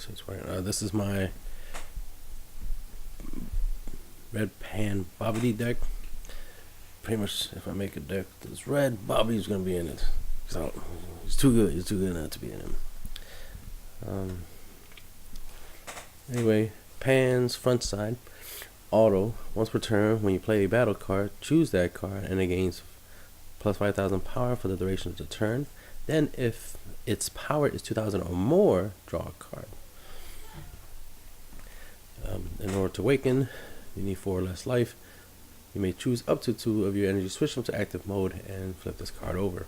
so it's right. This is my red pan Bobbity deck. Pretty much, if I make a deck that's red, Bobby's gonna be in it. So he's too good. He's too good not to be in it. Anyway, pans front side auto. Once per turn, when you play a battle card, choose that card, and it gains plus 5,000 power for the duration of the turn. Then, if its power is 2,000 or more, draw a card. In order to awaken, you need 4 or less life. You may choose up to 2 of your energy, switch them to active mode, and flip this card over.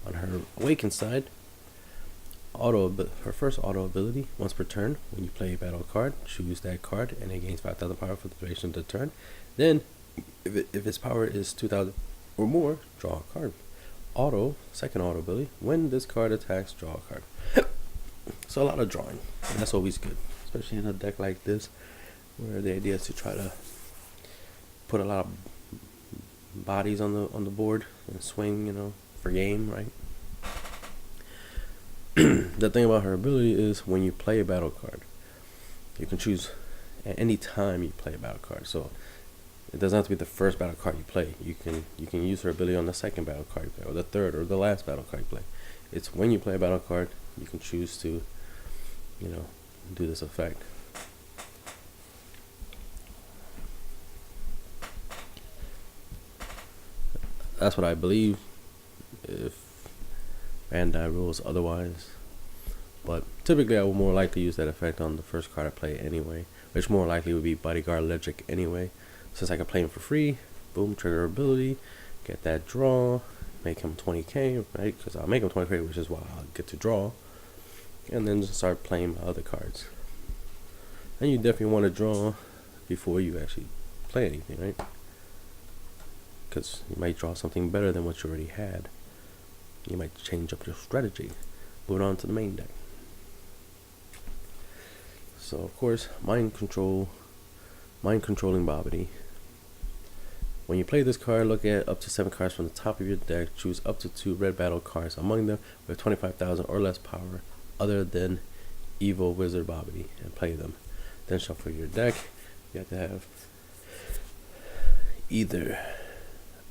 On her awaken side, her first auto ability, once per turn, when you play a battle card, choose that card, and it gains 5,000 power for the duration of the turn. Then, if its power is 2,000 or more, draw a card. Second auto ability, when this card attacks, draw a card. So a lot of drawing, and that's always good, especially in a deck like this, where the idea is to try to put a lot of bodies on the board and swing, for game, right? The thing about her ability is when you play a battle card, you can choose at any time you play a battle card. So it doesn't have to be the first battle card you play. You can use her ability on the second battle card you play, or the third, or the last battle card you play. It's when you play a battle card, you can choose to, do this effect. That's what I believe, if Bandai rules otherwise. But typically I would more likely use that effect on the first card I play anyway, which more likely would be Bodyguard Electric anyway. Since I can play him for free, boom, trigger ability, get that draw, make him 20k, right? Because I'll make him 20k, which is why I'll get to draw. And then just start playing my other cards. And you definitely want to draw before you actually play anything, right? Because you might draw something better than what you already had. You might change up your strategy. Moving on to the main deck. So of course, mind controlling Bobbity. When you play this card, look at up to 7 cards from the top of your deck. Choose up to 2 red battle cards among them with 25,000 or less power, other than Evil Wizard Bobbity, and play them. Then shuffle your deck. You have to have either,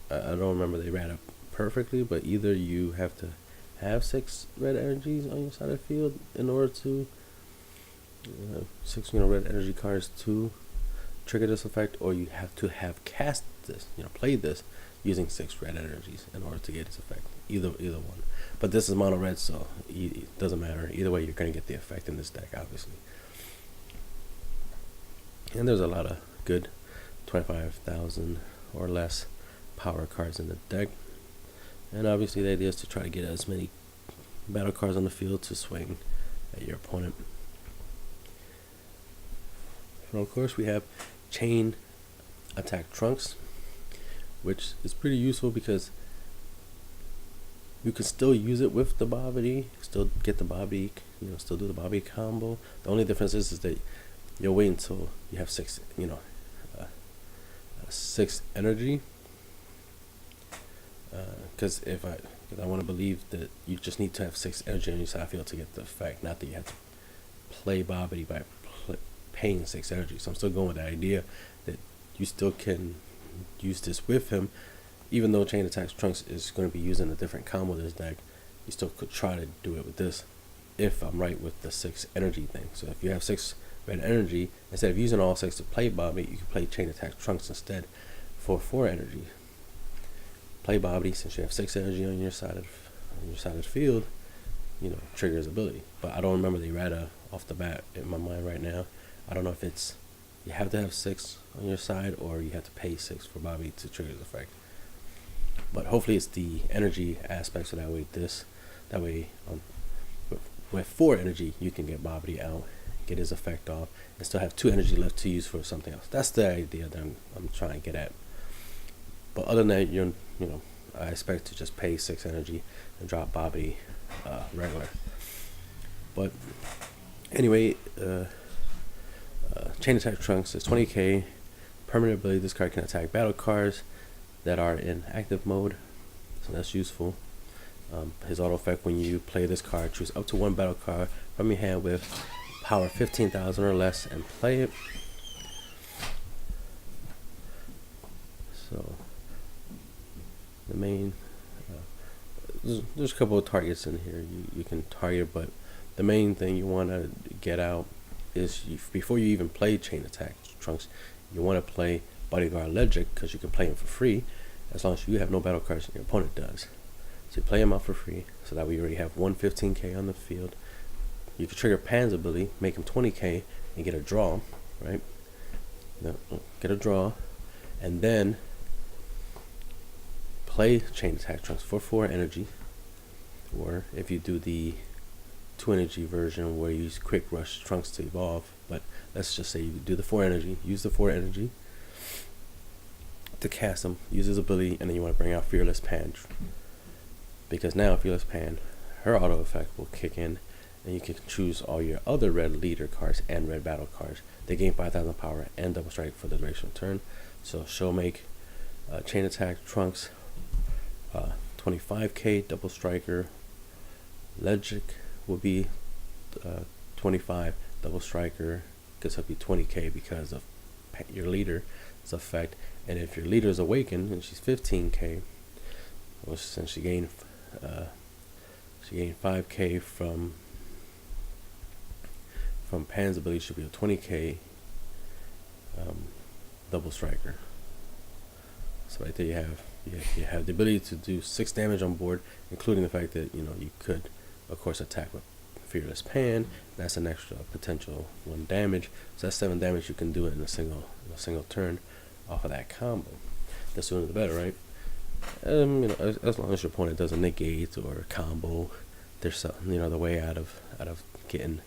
I don't remember they ran up perfectly, but either you have to have 6 red energies on your side of the field in order to 6 red energy cards to trigger this effect, or you have to have cast this, played this using 6 red energies in order to get this effect. Either one. But this is mono red, so it doesn't matter. Either way, you're going to get the effect in this deck, obviously. And there's a lot of good 25,000 or less power cards in the deck. And obviously the idea is to try to get as many battle cards on the field to swing at your opponent. And of course we have chain attack trunks, which is pretty useful because you can still use it with the Bobbity, still get the Bobbity, still do the Bobbity combo. The only difference is that you'll wait until you have 6, 6 energy. Because I want to believe that you just need to have 6 energy on your side field to get the effect, not that you have to play Bobbity by paying 6 energy. So I'm still going with the idea that you still can use this with him, even though Chain Attacks Trunks is going to be using a different combo in this deck. You still could try to do it with this, if I'm right with the 6 energy thing. So if you have 6 red energy, instead of using all 6 to play Bobbity, you can play Chain Attacks Trunks instead for 4 energy. Play Bobbity since you have 6 energy on your side of the field, trigger his ability. But I don't remember the errata off the bat in my mind right now. I don't know if it's you have to have 6 on your side or you have to pay 6 for Bobbity to trigger his effect. But hopefully it's the energy aspect, so that way with 4 energy you can get Bobbity out, get his effect off, and still have 2 energy left to use for something else. That's the idea that I'm trying to get at. But other than that, I expect to just pay 6 energy and drop Bobbity regular. But anyway, Chain Attack Trunks is 20k. Permanent ability, this card can attack battle cards that are in active mode, so that's useful. His auto effect, when you play this card, choose up to 1 battle card from your hand with power 15,000 or less and play it. So the main, there's a couple of targets in here you can target, but the main thing you want to get out is before you even play chain attack trunks, you want to play bodyguard legend, because you can play him for free as long as you have no battle cards and your opponent does. So you play him out for free, so that way you already have 115k on the field. You can trigger Pan's ability, make him 20k, and get a draw, right? Get a draw, and then play chain attack trunks for 4 energy, or if you do the 2 energy version where you use quick rush trunks to evolve, but let's just say you do the 4 energy, use the 4 energy to cast him, use his ability, and then you want to bring out Fearless Pan, because now Fearless Pan, her auto effect will kick in, and you can choose all your other red leader cards and red battle cards. They gain 5,000 power and double strike for the duration of turn. So she'll make chain attack trunks 25k, double striker Legic will be 25, double striker gets up to 20k because of your leader's effect. And if your leader is awakened and she's 15k, well, since she gained 5k from Pan's ability, should be a 20k double striker. So right there you have the ability to do 6 damage on board, including the fact that you could of course attack with Fearless Pan. That's an extra potential 1 damage. So that's 7 damage you can do it in a single turn off of that combo. The sooner the better, right? As long as your opponent doesn't negate or combo, there's the way out of getting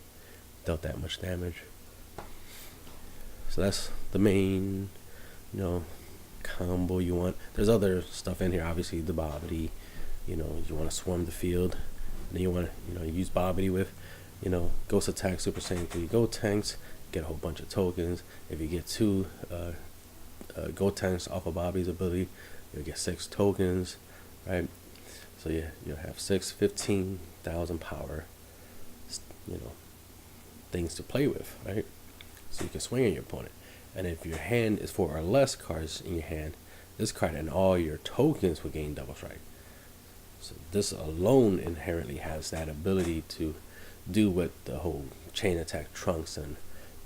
dealt that much damage. So that's the main combo you want. There's other stuff in here, obviously the Bobbity. You want to swarm the field. And then you want to use Bobbity with Ghost Attack, Super Saiyan 3 Go Tanks, get a whole bunch of tokens. If you get 2 Go Tanks off of Bobby's ability, you'll get 6 tokens, right? So yeah, you'll have 15,000 power things to play with, right? So you can swing on your opponent. And if your hand is 4 or less cards in your hand, this card and all your tokens will gain double strike. So this alone inherently has that ability to do what the whole chain attack trunks and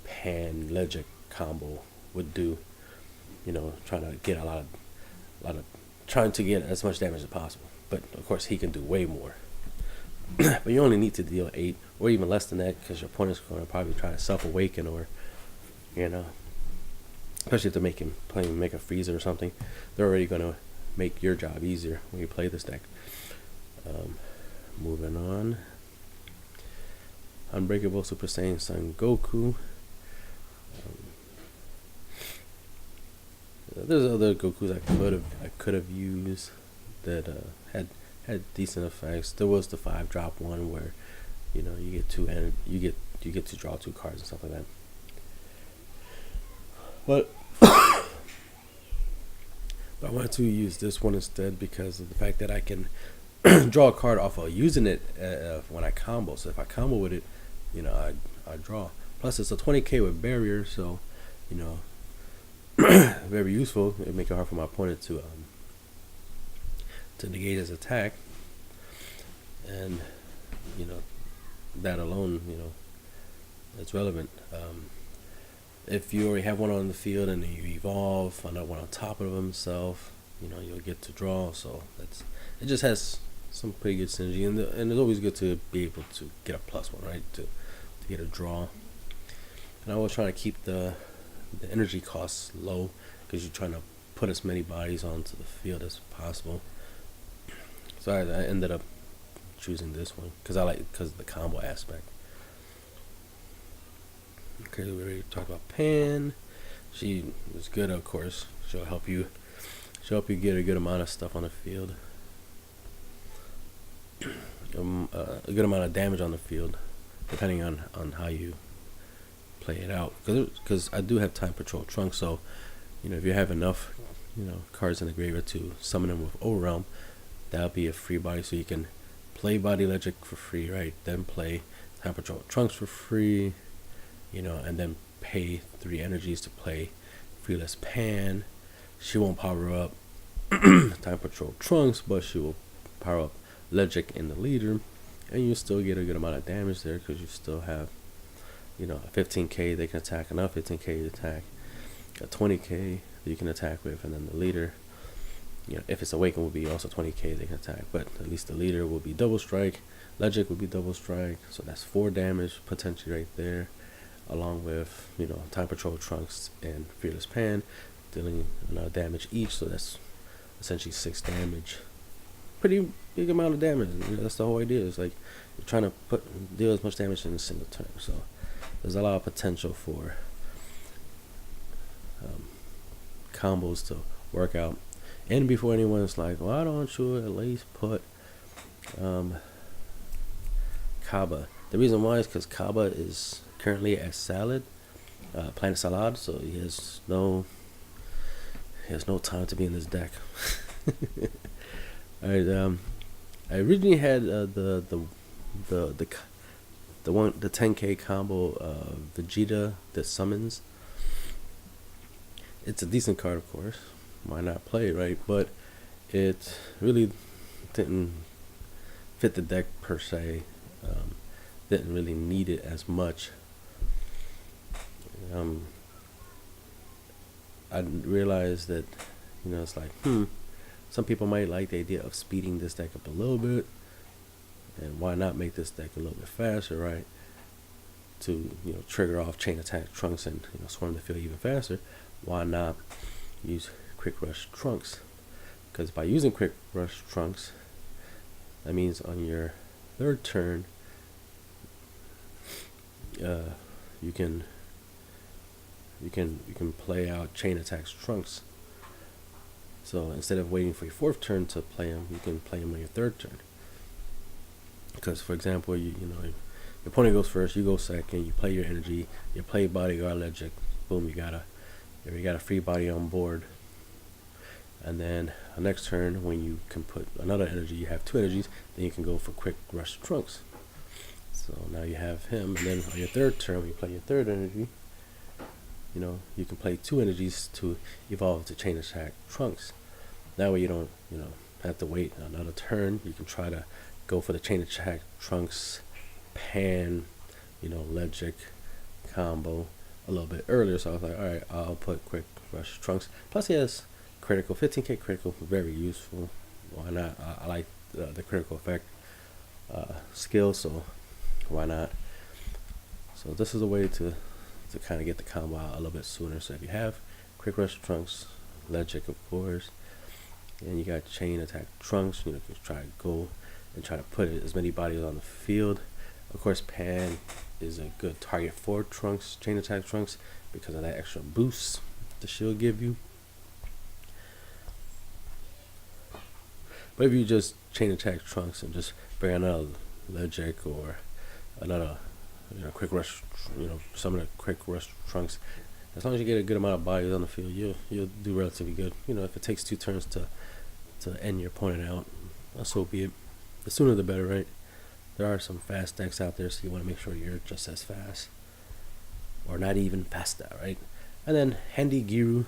Pan Legic combo would do. Trying to get trying to get as much damage as possible. But of course he can do way more. But you only need to deal 8 or even less than that, because your opponent's going to probably try to self-awaken, or especially if they make a freezer or something, they're already going to make your job easier when you play this deck. Moving on. Unbreakable Super Saiyan Son Goku. There's other Gokus I could have used that had decent effects. There was the 5-drop one where you get 2 and you get to draw 2 cards and stuff like that. But I wanted to use this one instead because of the fact that I can draw a card off of using it when I combo. So if I combo with it, I draw. Plus it's a 20k with barrier, so very useful. It make it hard for my opponent to negate his attack, and that alone it's relevant. If you already have one on the field and then you evolve another one on top of himself, you'll get to draw. So it just has some pretty good synergy, and it's always good to be able to get a +1, right? To get a draw. And I was trying to keep the energy costs low, because you're trying to put as many bodies onto the field as possible. So I ended up choosing this one because of the combo aspect. Okay, we already talked about Pan. She was good, of course. She'll help you get a good amount of stuff on the field. A good amount of damage on the field, depending on how you play it out. Because I do have time patrol trunks, so if you have enough cards in the graveyard to summon them with Overwhelm, that'll be a free body, so you can play Body Legic for free, right? Then play time patrol trunks for free, and then pay 3 energies to play Fearless Pan. She won't power up Time Patrol Trunks, but she will power up Legic in the leader, and you still get a good amount of damage there because you still have, a 15k they can attack, another 15k to attack, a 20k you can attack with, and then the leader, if it's awakened, will be also 20k they can attack, but at least the leader will be double strike, Legic will be double strike, so that's 4 damage potentially right there, along with Time Patrol Trunks and Fearless Pan dealing another damage each, so that's essentially 6 damage. Pretty big amount of damage. That's the whole idea. It's like you're trying to deal as much damage in a single turn. So there's a lot of potential for combos to work out. And before anyone's like, why don't you at least put Kaba? The reason why is because Kaba is currently at Salad, Planet Salad, so he has no time to be in this deck. Alright, I originally had the 10k combo Vegeta that summons. It's a decent card, of course. Why not play it, right? But it really didn't fit the deck per se. Didn't really need it as much. I realized that it's like some people might like the idea of speeding this deck up a little bit, and why not make this deck a little bit faster, right? To trigger off chain attack Trunks and swarm the field even faster. Why not use Quick Rush Trunks? Because by using Quick Rush Trunks, that means on your 3rd turn, you can play out chain attacks Trunks. So instead of waiting for your 4th turn to play him, you can play him on your 3rd turn. Because, for example, your opponent goes first, you go second, you play your energy, you play Bodyguard Legic, boom, you got a free body on board. And then the next turn, when you can put another energy, you have 2 energies, then you can go for Quick Rush Trunks. So now you have him, and then on your 3rd turn, when you play your 3rd energy, you can play 2 energies to evolve to chain attack Trunks. That way you don't, have to wait another turn. You can try to go for the chain attack Trunks, Pan, Legic combo a little bit earlier. So I was like, alright, I'll put Quick Rush Trunks. Plus he has critical, 15k critical, very useful. Why not? I like the critical effect skill, so why not? So this is a way to kind of get the combo out a little bit sooner. So if you have Quick Rush Trunks, Legic, of course, and you got chain attack Trunks, you can try to go and try to put as many bodies on the field. Of course, Pan is a good target for Trunks, chain attack Trunks, because of that extra boost the shield give you. But if you just chain attack Trunks and just bring another Legic or another Quick Rush, some of the Quick Rush Trunks, as long as you get a good amount of bodies on the field, you'll do relatively good. If it takes 2 turns to end your opponent out, so be it. The sooner the better, right? There are some fast decks out there, so you want to make sure you're just as fast, or not even faster, right? And then Handy Giru.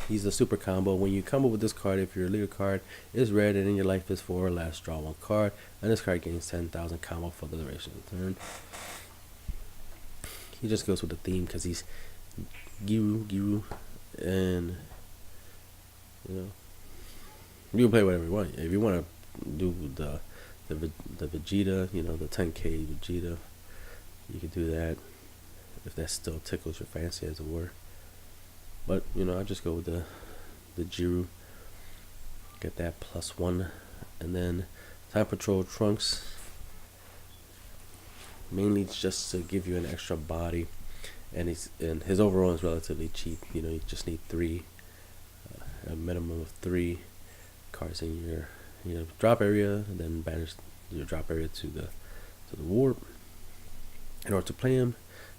He's a super combo. When you combo with this card, if your leader card is red and in your life is 4 or less, draw 1 card, and this card gains 10,000 combo for the duration of the turn. He just goes with the theme because he's Giru, and you can play whatever you want. If you want to do the Vegeta, the 10k Vegeta, you can do that if that still tickles your fancy, as it were. But I just go with the Giru, get that +1, and then Time Patrol Trunks, mainly just to give you an extra body, and his overall is relatively cheap. You just need 3, a minimum of 3 cards in your drop area, and then banish your drop area to the warp in order to play him.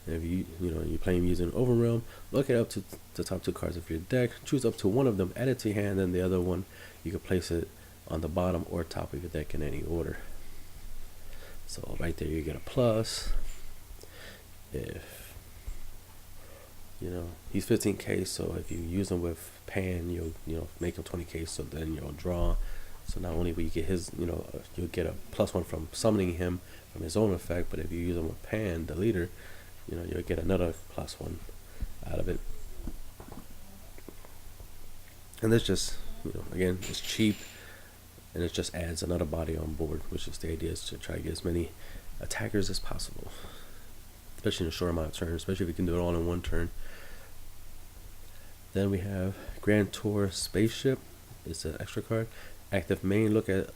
And if you play him using Overrealm, look it up to the top 2 cards of your deck, choose up to one of them, add it to your hand, and the other one you can place it on the bottom or top of your deck in any order. So right there you get a plus. If you know he's 15k, so if you use him with pan, you'll make him 20k. So then you'll draw. So not only will you get his, you'll get a +1 from summoning him from his own effect, but if you use him with pan, the leader, you'll get another +1 out of it. And this just, again, it's cheap, and it just adds another body on board, which is the idea, is to try to get as many attackers as possible, especially in a short amount of turns, especially if you can do it all in one turn. Then we have Grand Tour Spaceship. It's an extra card. Active main, look at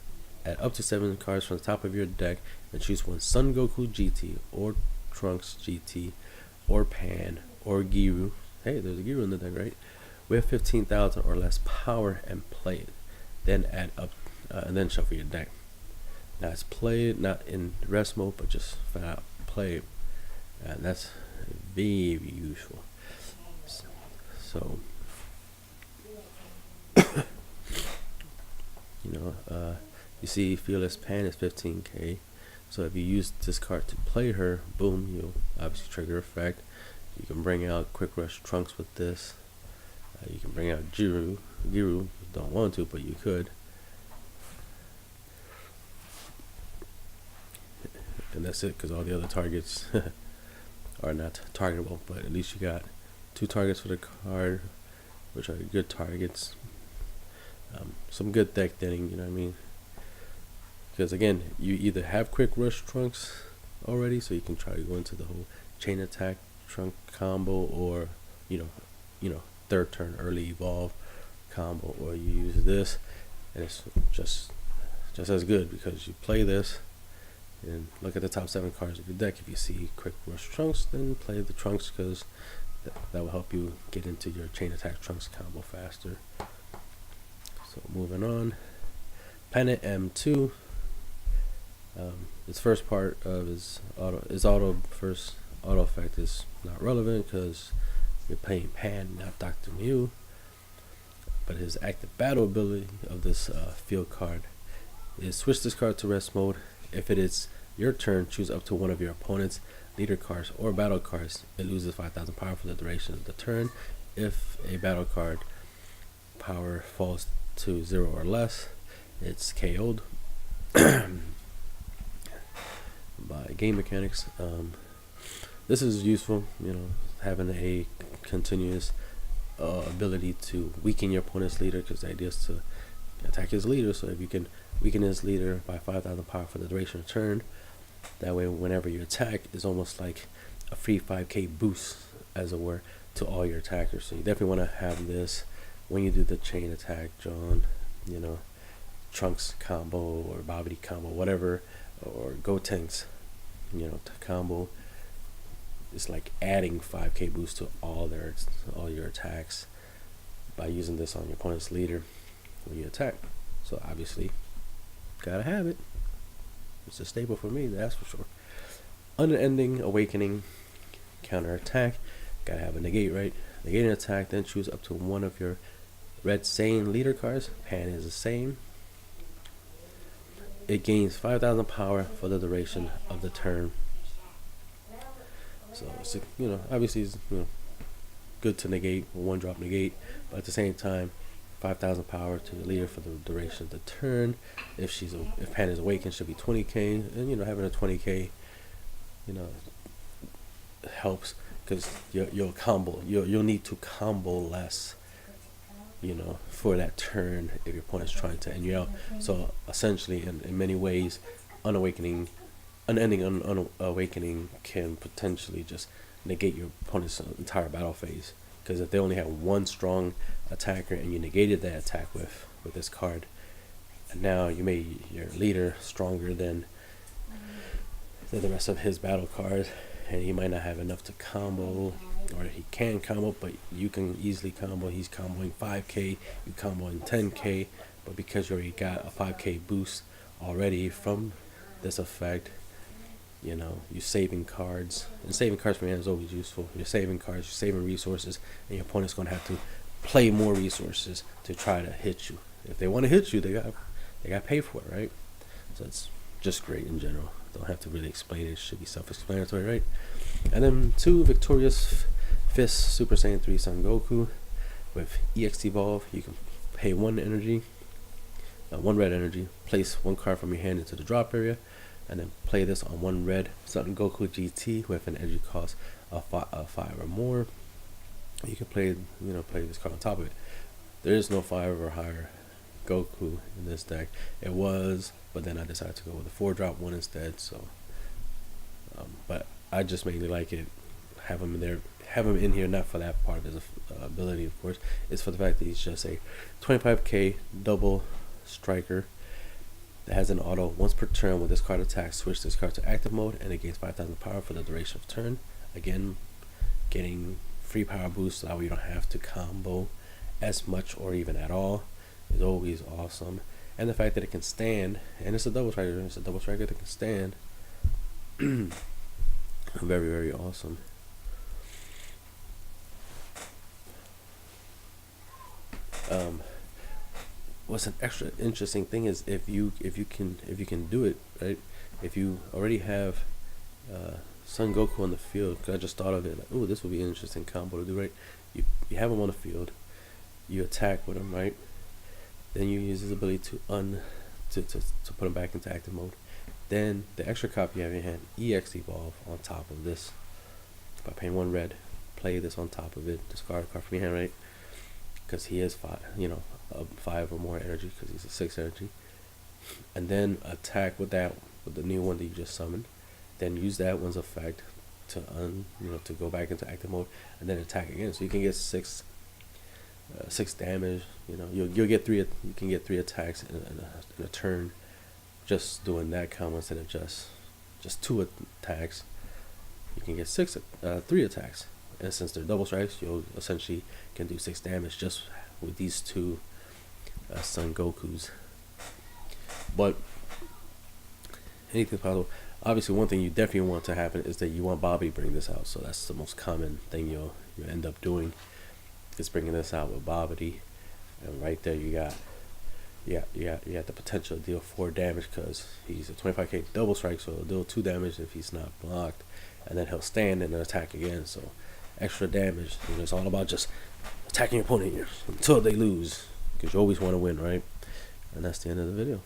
up to 7 cards from the top of your deck and choose one Son Goku GT or Trunks GT or Pan or Giru. Hey, there's a Giru in the deck, right? With 15,000 or less power, and play it. Then add up and then shuffle your deck. Now it's played not in rest mode, but just flat out play it, and that's very useful. So you see Fearless Pan is 15k. So if you use this card to play her, boom, you'll obviously trigger effect. You can bring out Quick Rush Trunks with this. You can bring out Giru. You don't want to, but you could. And that's it, because all the other targets are not targetable. But at least you got 2 targets for the card, which are good targets. Some good deck thinning, you know what I mean? Because again, you either have Quick Rush Trunks already, so you can try to go into the whole chain attack trunk combo, or third turn early evolve combo, or you use this, and it's just as good, because you play this and look at the top 7 cards of your deck. If you see Quick Rush Trunks, then play the Trunks, because that will help you get into your chain attack Trunks combo faster. So moving on, Planet M2. His first part of his auto effect is not relevant, because you're playing Pan, not Dr. Mew. But his active battle ability of this field card is switch this card to rest mode. If it is your turn, choose up to one of your opponent's leader cards or battle cards. It loses 5,000 power for the duration of the turn. If a battle card power falls to 0 or less, it's KO'd. By game mechanics. This is useful, having a continuous ability to weaken your opponent's leader, because the idea is to attack his leader. So if you can weaken his leader by 5,000 power for the duration of the turn, that way whenever you attack, it's almost like a free 5k boost, as it were, to all your attackers. So you definitely want to have this when you do the chain attack, John, Trunks combo or Bobbity combo, whatever, or Gotenks, to combo. It's like adding 5k boost to all your attacks by using this on your opponent's leader when you attack. So obviously, gotta have it. It's a staple for me, that's for sure. Unending Awakening, counter attack. Gotta have a negate, right? Negate an attack, then choose up to one of your Red Saiyan leader cards. Pan is the same. It gains 5,000 power for the duration of the turn. So it's, obviously it's, good to negate, 1-drop negate, but at the same time, 5,000 power to the leader for the duration of the turn. If Pan is awakened, should be 20k, and having a 20k, helps, because you'll need to combo less, for that turn if your opponent's trying to end you out. So essentially, in many ways, unending awakening can potentially just negate your opponent's entire battle phase, because if they only have one strong attacker and you negated that attack with this card, and now you made your leader stronger than the rest of his battle cards, and he might not have enough to combo, or he can combo, but you can easily combo. He's comboing 5k, you comboing 10k, but because you already got a 5k boost already from this effect, you're saving cards, and saving cards from your hand is always useful. You're saving cards, you're saving resources, and your opponent's going to have to play more resources to try to hit you. If they want to hit you, they got to pay for it, right? So it's just great in general. don't have to really explain it. It should be self-explanatory, right? And then 2 Victorious Fist Super Saiyan 3 Son Goku with EX Evolve. You can pay 1 energy, 1 red energy, place 1 card from your hand into the drop area, and then play this on 1 red Son Goku GT with an energy cost of 5 or more. You can play this card on top of it. There is no 5 or higher Goku in this deck. It was, but then I decided to go with a 4-drop one instead. So, but I just mainly like it. Have him in there. Have him in here not for that part of his ability, of course. It's for the fact that he's just a 25k double striker that has an auto. Once per turn, when this card attacks, switch this card to active mode, and it gains 5,000 power for the duration of turn. Again, getting free power boost, so that way you don't have to combo as much or even at all, is always awesome. And the fact that it can stand, and it's a double striker. It's a double striker that can stand. Very, very awesome. What's an extra interesting thing is if you can do it right. If you already have Son Goku on the field, because I just thought of it, like, oh, this would be an interesting combo to do, right? You have him on the field, you attack with him, right? Then you use his ability to put him back into active mode. Then the extra copy you have in your hand, EX Evolve on top of this. By paying 1 red, play this on top of it. Discard a card from your hand, right? Because he is 5, 5 or more energy, because he's a 6 energy. And then attack with the new one that you just summoned. Then use that one's effect to to go back into active mode, and then attack again. So you can get 6 damage. You'll get 3. You can get 3 attacks in a turn, just doing that combo instead of just 2 attacks. You can get 3 attacks, and since they're double strikes, you'll essentially can do 6 damage just with these 2 Son Gokus. But anything's possible. Obviously, one thing you definitely want to happen is that you want Bobby to bring this out. So that's the most common thing you'll end up doing, is bringing this out with Bobby. And right there, you got the potential to deal 4 damage, because he's a 25k double strike, so he'll deal 2 damage if he's not blocked, and then he'll stand and then attack again. So extra damage. It's all about just attacking your opponent until they lose, because you always want to win, right? And that's the end of the video.